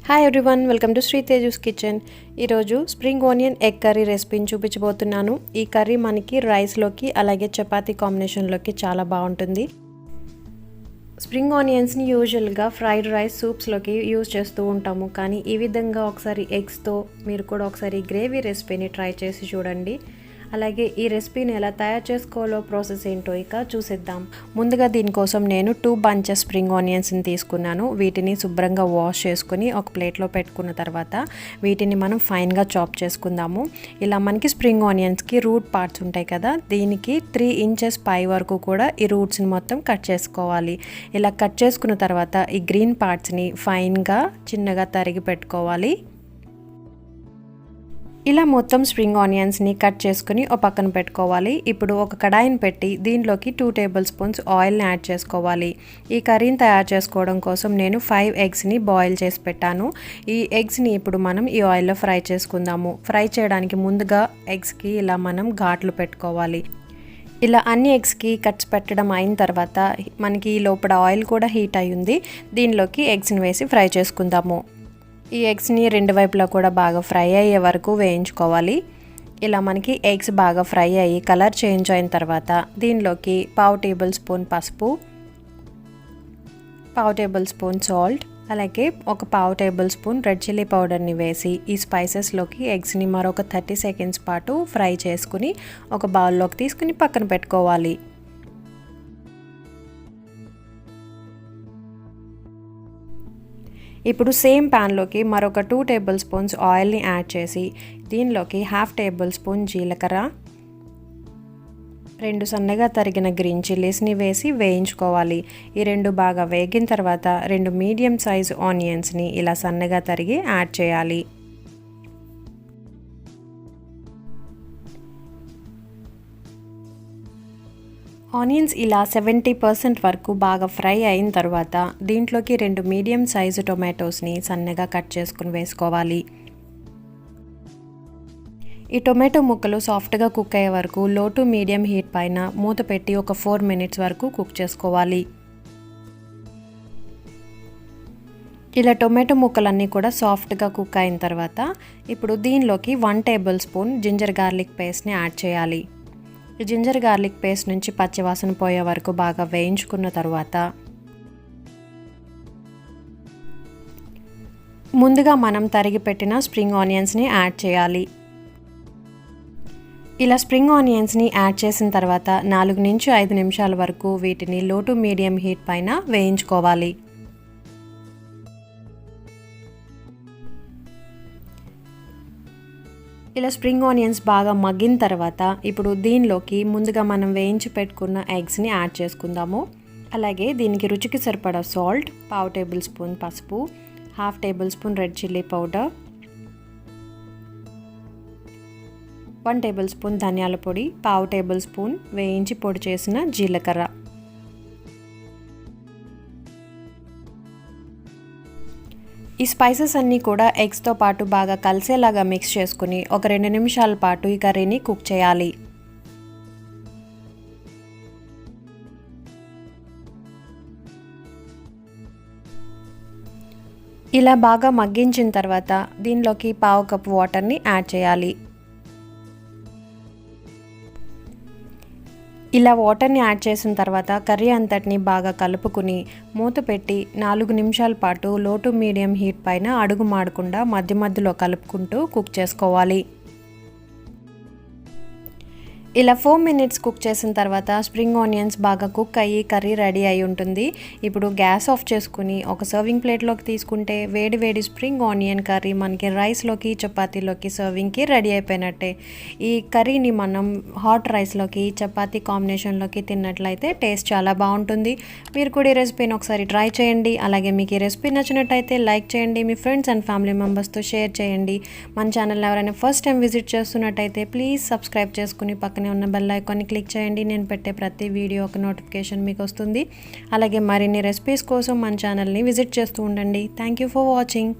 Hi everyone, welcome to Sriteju's kitchen. ఈరోజు spring onion egg curry రెసిపీని చూపించబోతున్నాను. ఈ కర్రీ మనకి రైస్లోకి అలాగే చపాతీ కాంబినేషన్లోకి చాలా బాగుంటుంది. స్ప్రింగ్ ఆనియన్స్ని యూజువల్గా ఫ్రైడ్ రైస్ సూప్స్లోకి యూజ్ చేస్తూ ఉంటాము, కానీ ఈ విధంగా ఒకసారి ఎగ్స్తో మీరు కూడా ఒకసారి గ్రేవీ రెసిపీని ట్రై చేసి చూడండి. అలాగే ఈ రెసిపీని ఎలా తయారు చేసుకోవాలో ప్రాసెస్ ఏంటో ఇక చూసేద్దాం. ముందుగా దీనికోసం నేను 2 బంచెస్ స్ప్రింగ్ ఆనియన్స్ని తీసుకున్నాను. వీటిని శుభ్రంగా వాష్ చేసుకుని ఒక ప్లేట్లో పెట్టుకున్న తర్వాత వీటిని మనం ఫైన్గా చాప్ చేసుకుందాము. ఇలా మనకి స్ప్రింగ్ ఆనియన్స్కి రూట్ పార్ట్స్ ఉంటాయి కదా, దీనికి 3 ఇంచెస్ పై వరకు కూడా ఈ రూట్స్ని మొత్తం కట్ చేసుకోవాలి. ఇలా కట్ చేసుకున్న తర్వాత ఈ గ్రీన్ పార్ట్స్ని ఫైన్గా చిన్నగా తరిగి పెట్టుకోవాలి. ఇలా మొత్తం స్ప్రింగ్ ఆనియన్స్ని కట్ చేసుకుని ఒక పక్కన పెట్టుకోవాలి. ఇప్పుడు ఒక కడాయిని పెట్టి దీనిలోకి 2 టేబుల్ స్పూన్స్ ఆయిల్ని యాడ్ చేసుకోవాలి. ఈ కర్రీని తయారు చేసుకోవడం కోసం నేను 5 ఎగ్స్ని బాయిల్ చేసి పెట్టాను. ఈ ఎగ్స్ని ఇప్పుడు మనం ఈ ఆయిల్లో ఫ్రై చేసుకుందాము. ఫ్రై చేయడానికి ముందుగా ఎగ్స్కి ఇలా మనం ఘాట్లు పెట్టుకోవాలి. ఇలా అన్ని ఎగ్స్కి కట్స్ పెట్టడం అయిన తర్వాత మనకి ఈ లోపల ఆయిల్ కూడా హీట్ అయ్యింది. దీనిలోకి ఎగ్స్ని వేసి ఫ్రై చేసుకుందాము. ఈ ఎగ్స్ని రెండు వైపులా కూడా బాగా ఫ్రై అయ్యే వరకు వేయించుకోవాలి. ఇలా మనకి ఎగ్స్ బాగా ఫ్రై అయ్యి కలర్ చేంజ్ అయిన తర్వాత దీనిలోకి 1/2 టేబుల్ స్పూన్ పసుపు, 1/2 టేబుల్ స్పూన్ సాల్ట్, అలాగే ఒక 1/2 టేబుల్ స్పూన్ రెడ్ చిల్లీ పౌడర్ని వేసి ఈ స్పైసెస్లోకి ఎగ్స్ని మరొక 30 సెకండ్స్ పాటు ఫ్రై చేసుకుని ఒక బౌల్లోకి తీసుకుని పక్కన పెట్టుకోవాలి. ఇప్పుడు సేమ్ ప్యాన్లోకి మరొక 2 టేబుల్ స్పూన్స్ ఆయిల్ని యాడ్ చేసి దీనిలోకి 1/2 టేబుల్ స్పూన్ జీలకర్ర, 2 సన్నగా తరిగిన గ్రీన్ చిల్లీస్ని వేసి వేయించుకోవాలి. ఈ 2 బాగా వేగిన తర్వాత 2 మీడియం సైజు ఆనియన్స్ని ఇలా సన్నగా తరిగి యాడ్ చేయాలి. ఆనియన్స్ ఇలా 70% వరకు బాగా ఫ్రై అయిన తర్వాత దీంట్లోకి 2 మీడియం సైజు టొమాటోస్ని సన్నగా కట్ చేసుకుని వేసుకోవాలి. ఈ టొమాటో ముక్కలు సాఫ్ట్గా కుక్ అయ్యే వరకు లో టు మీడియం హీట్ పైన మూత పెట్టి ఒక 4 మినిట్స్ వరకు కుక్ చేసుకోవాలి. ఇలా టొమాటో ముక్కలన్నీ కూడా సాఫ్ట్గా కుక్ అయిన తర్వాత ఇప్పుడు దీనిలోకి 1 టేబుల్ స్పూన్ జింజర్ గార్లిక్ పేస్ట్ని యాడ్ చేయాలి. ఈ జింజర్ గార్లిక్ పేస్ట్ నుంచి పచ్చివాసన పోయే వరకు బాగా వేయించుకున్న తర్వాత ముందుగా మనం తరిగి పెట్టిన స్ప్రింగ్ ఆనియన్స్ని యాడ్ చేయాలి. ఇలా స్ప్రింగ్ ఆనియన్స్ని యాడ్ చేసిన తర్వాత 4 నుంచి 5 నిమిషాల వరకు వీటిని లో టు మీడియం హీట్ పైన వేయించుకోవాలి. ఇలా స్ప్రింగ్ ఆనియన్స్ బాగా మగ్గిన తర్వాత ఇప్పుడు దీనిలోకి ముందుగా మనం వేయించి పెట్టుకున్న ఎగ్స్ని యాడ్ చేసుకుందాము. అలాగే దీనికి రుచికి సరిపడా సాల్ట్, 1/2 టేబుల్ స్పూన్ పసుపు, 1/2 table spoon red chilli powder, 1 table spoon ధనియాల పొడి, 1/2 టేబుల్ స్పూన్ వేయించి పొడి చేసిన జీలకర్ర. ఈ స్పైసెస్ అన్నీ కూడా ఎగ్స్తో పాటు బాగా కలిసేలాగా మిక్స్ చేసుకుని ఒక 2 నిమిషాల పాటు ఈ కర్రీని కుక్ చేయాలి. ఇలా బాగా మగ్గించిన తర్వాత దీనిలోకి 1/2 కప్ వాటర్ని యాడ్ చేయాలి. ఇలా వాటర్ని యాడ్ చేసిన తర్వాత కర్రీ అంతటిని బాగా కలుపుకుని మూత పెట్టి 4 నిమిషాల పాటు లో టు మీడియం హీట్ పైన అడుగు మాడకుండా మధ్య మధ్యలో కలుపుకుంటూ కుక్ చేసుకోవాలి. ఇలా 4 మినిట్స్ కుక్ చేసిన తర్వాత స్ప్రింగ్ ఆనియన్స్ బాగా కుక్ అయ్యి కర్రీ రెడీ అయి ఉంటుంది. ఇప్పుడు గ్యాస్ ఆఫ్ చేసుకుని ఒక సర్వింగ్ ప్లేట్లోకి తీసుకుంటే వేడి వేడి స్ప్రింగ్ ఆనియన్ కర్రీ మనకి రైస్లోకి చపాతీలోకి సర్వింగ్కి రెడీ అయిపోయినట్టే. ఈ కర్రీని మనం హాట్ రైస్లోకి చపాతీ కాంబినేషన్లోకి తిన్నట్లయితే టేస్ట్ చాలా బాగుంటుంది. మీరు కూడా ఈ రెసిపీని ఒకసారి ట్రై చేయండి. అలాగే మీకు ఈ రెసిపీ నచ్చినట్టయితే లైక్ చేయండి, మీ ఫ్రెండ్స్ అండ్ ఫ్యామిలీ మెంబర్స్తో షేర్ చేయండి. మన ఛానల్ ఎవరైనా ఫస్ట్ టైం విజిట్ చేస్తున్నట్టయితే ప్లీజ్ సబ్స్క్రైబ్ చేసుకుని పక్కనే ఉన్న బెల్ ఐకాన్ని క్లిక్ చేయండి. నేను పెట్టే ప్రతి వీడియో ఒక నోటిఫికేషన్ మీకు వస్తుంది. అలాగే మరిన్ని రెసిపీస్ కోసం మన ఛానల్ని విజిట్ చేస్తూ ఉండండి. Thank you for watching.